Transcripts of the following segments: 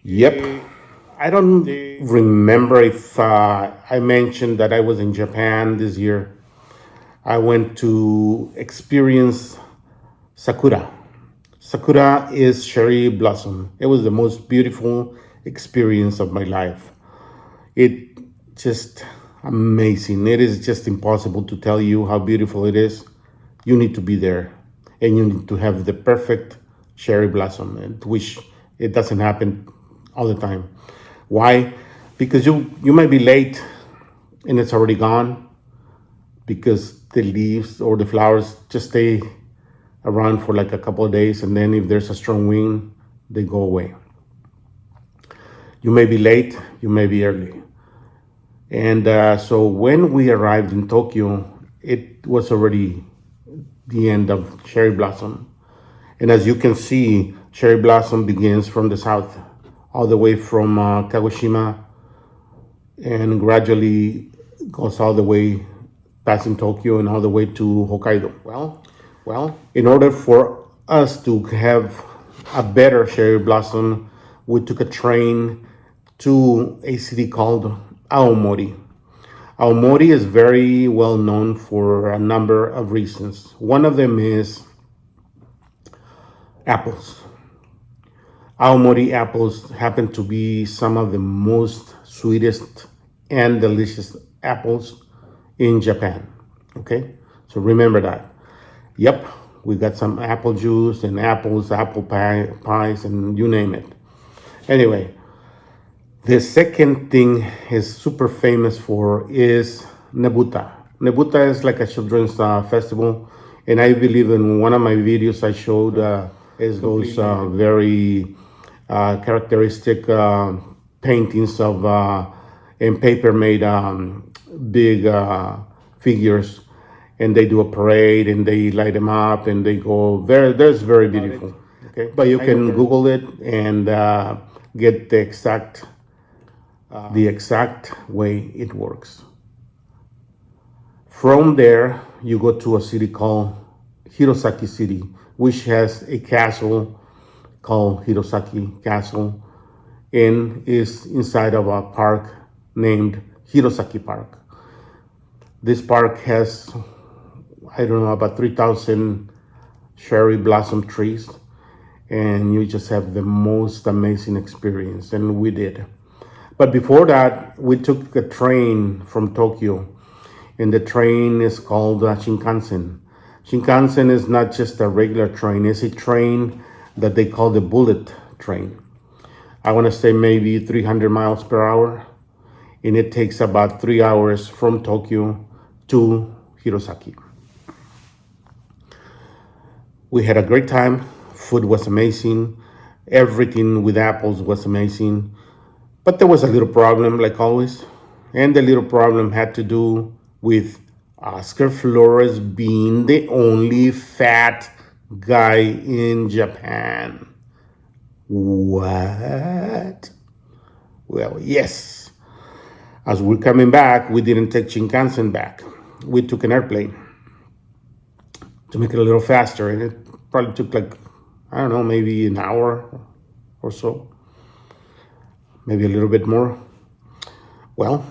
Yep. I don't remember if I mentioned that I was in Japan this year. I went to experience Sakura. Sakura is cherry blossom. It was the most beautiful experience of my life. It just amazing. It is just impossible to tell you how beautiful it is. You need to be there, and you need to have the perfect cherry blossom, and which it doesn't happen all the time. Why? Because you might be late and it's already gone because the leaves or the flowers just stay around for like a couple of days, and then if there's a strong wind, they go away. You may be late, you may be early. And so when we arrived in Tokyo, it was already the end of cherry blossom. And as you can see, cherry blossom begins from the south, all the way from Kagoshima, and gradually goes all the way passing Tokyo and all the way to Hokkaido. In order for us to have a better cherry blossom, we took a train to a city called Aomori. Aomori is very well known for a number of reasons. One of them is apples. Aomori apples happen to be some of the most sweetest and delicious apples in Japan. Okay, so remember that. Yep, we got some apple juice and apples, apple pies, and you name it. Anyway, the second thing is super famous for is Nebuta. Nebuta is like a children's festival, and I believe in one of my videos I showed is those very characteristic paintings of in paper made big figures, and they do a parade and they light them up and they go very. That's very beautiful. Okay, but you can Google it and get the exact way it works. From there, you go to a city called Hirosaki City, which has a castle called Hirosaki Castle and is inside of a park named Hirosaki Park. This park has, I don't know, about 3,000 cherry blossom trees, and you just have the most amazing experience, and we did. But before that, we took a train from Tokyo, and the train is called Shinkansen. Shinkansen is not just a regular train, it's a train that they call the bullet train. I want to say maybe 300 miles per hour, and it takes about 3 hours from Tokyo to Hirosaki. We had a great time. Food was amazing. Everything with apples was amazing. But there was a little problem, like always. And the little problem had to do with Oscar Flores being the only fat guy in Japan. What? Well, yes. As we're coming back, we didn't take Shinkansen back. We took an airplane to make it a little faster, and it probably took like, I don't know, maybe an hour or so, maybe a little bit more. Well,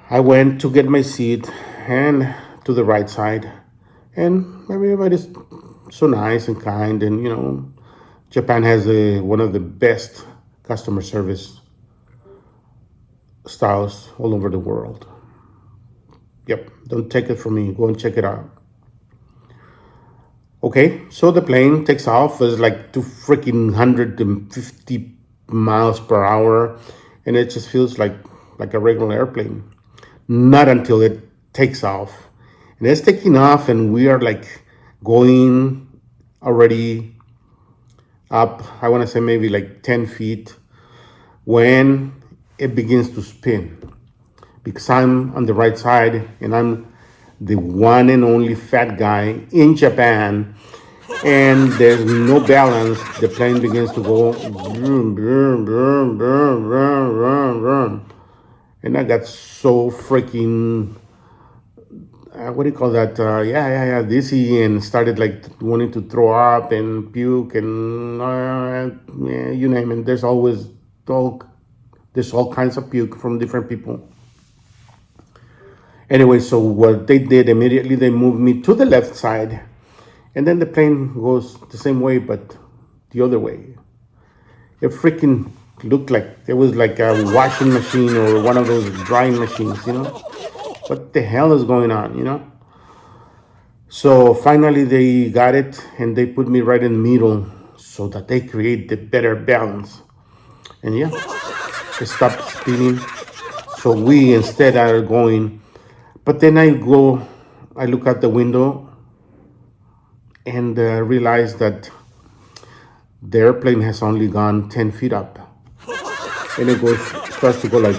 I went to get my seat and to the right side, and everybody's so nice and kind, and Japan has one of the best customer service styles all over the world. Yep, don't take it from me. Go and check it out. Okay, so the plane takes off. It's like 150 miles per hour, and it just feels like a regular airplane. Not until it takes off. And it's taking off, and we are like going already up, I want to say maybe like 10 feet, when it begins to spin. Because I'm on the right side, and I'm the one and only fat guy in Japan, and there's no balance. The plane begins to go vroom, vroom, vroom, vroom, vroom, vroom, vroom. And I got so freaking what do you call that? Dizzy, and started like wanting to throw up and puke and yeah, you name it. All there's all kinds of puke from different people. Anyway, so what they did immediately, they moved me to the left side, and then the plane goes the same way, but the other way. It freaking looked like it was like a washing machine or one of those drying machines, you know? What the hell is going on, you know? So finally they got it and they put me right in the middle so that they create the better balance. And yeah, it stopped spinning. So we instead are going. But then I look out the window and realize that the airplane has only gone 10 feet up. And it starts to go like.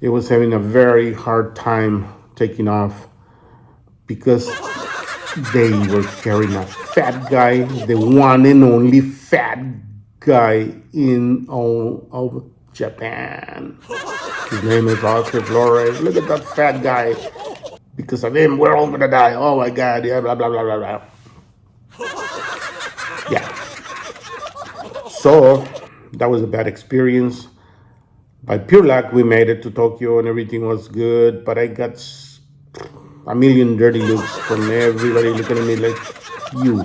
It was having a very hard time taking off because they were carrying a fat guy, the one and only fat guy in all of Japan. His name is Oscar Flores. Look at that fat guy. Because of him, we're all gonna die. Oh my God, yeah, blah, blah, blah, blah, blah. Yeah. So that was a bad experience. By pure luck, we made it to Tokyo and everything was good, but I got a million dirty looks from everybody looking at me like, you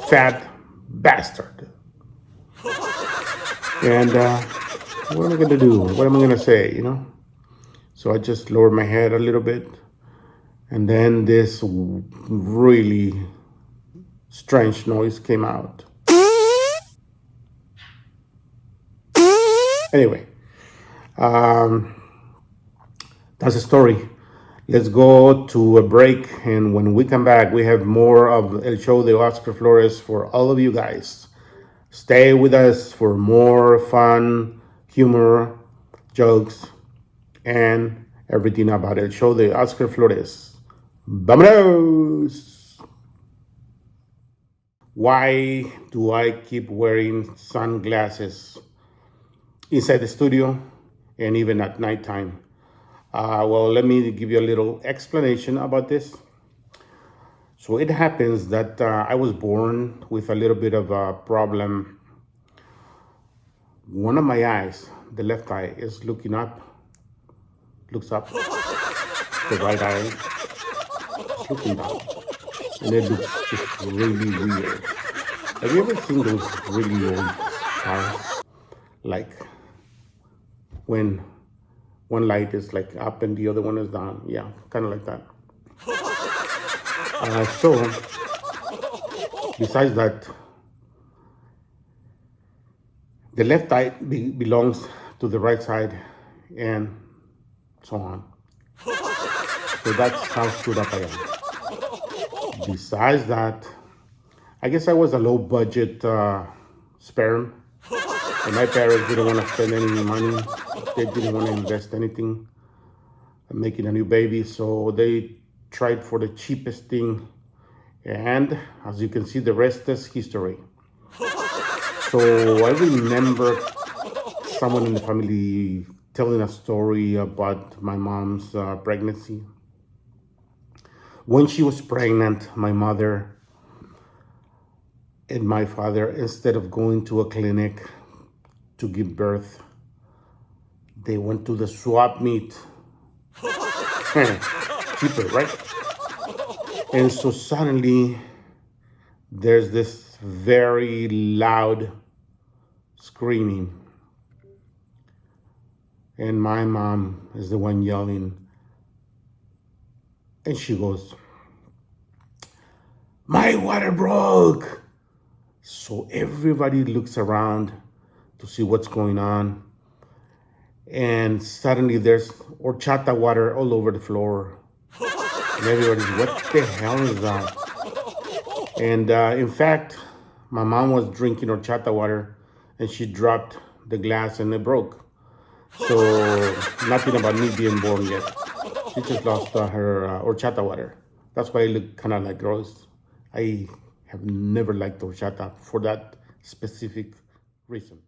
fat bastard. And what am I going to do? What am I going to say, you know? So I just lowered my head a little bit. And then this really strange noise came out. Anyway, that's the story. Let's go to a break, and when we come back, we have more of El Show de Oscar Flores for all of you guys. Stay with us for more fun, humor, jokes, and everything about El Show de Oscar Flores. Vámonos! Why do I keep wearing sunglasses inside the studio and even at nighttime? Well, let me give you a little explanation about this. So it happens that I was born with a little bit of a problem. One of my eyes, the left eye, is looks up. The right eye is looking down. And it looks just really weird. Have you ever seen those really old cars? Like when one light is like up and the other one is down. Yeah, kind of like that. So, besides that, the left eye belongs to the right side and so on. So that's how screwed up I am. Besides that, I guess I was a low budget sperm. And my parents didn't want to spend any money. They didn't want to invest anything in making a new baby. So they tried for the cheapest thing. And as you can see, the rest is history. So I remember someone in the family telling a story about my mom's pregnancy. When she was pregnant, my mother and my father, instead of going to a clinic to give birth, they went to the swap meet. Cheaper, right? And so suddenly there's this very loud screaming. And my mom is the one yelling. And she goes, "My water broke!" So everybody looks around to see what's going on. And suddenly there's horchata water all over the floor. And everybody's, what the hell is that? And in fact, my mom was drinking horchata water and she dropped the glass and it broke. So nothing about me being born yet. She just lost her horchata water. That's why I look kind of like gross. I have never liked horchata for that specific reason.